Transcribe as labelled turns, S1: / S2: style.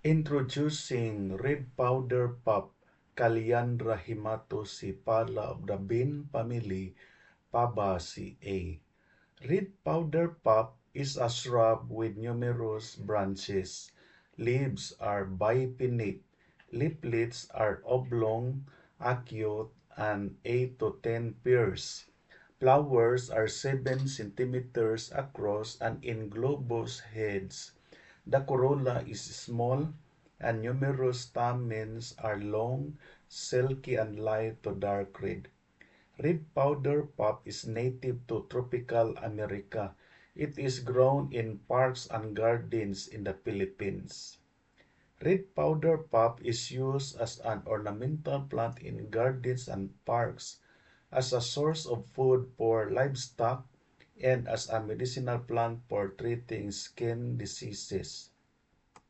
S1: Introducing red powder pop, Calliandra himatosepala of the bean family, Fabaceae. Red powder pop is a shrub with numerous branches. Leaves are bipinnate. Leaflets are oblong, acute, and 8 to 10 pairs. Flowers are 7 centimeters across and in globose heads. The corolla is small, and numerous stamens are long, silky, and light to dark red. Red powder pop is native to tropical America. It is grown in parks and gardens in the Philippines. Red powder pop is used as an ornamental plant in gardens and parks, as a source of food for livestock, and as a medicinal plant for treating skin diseases.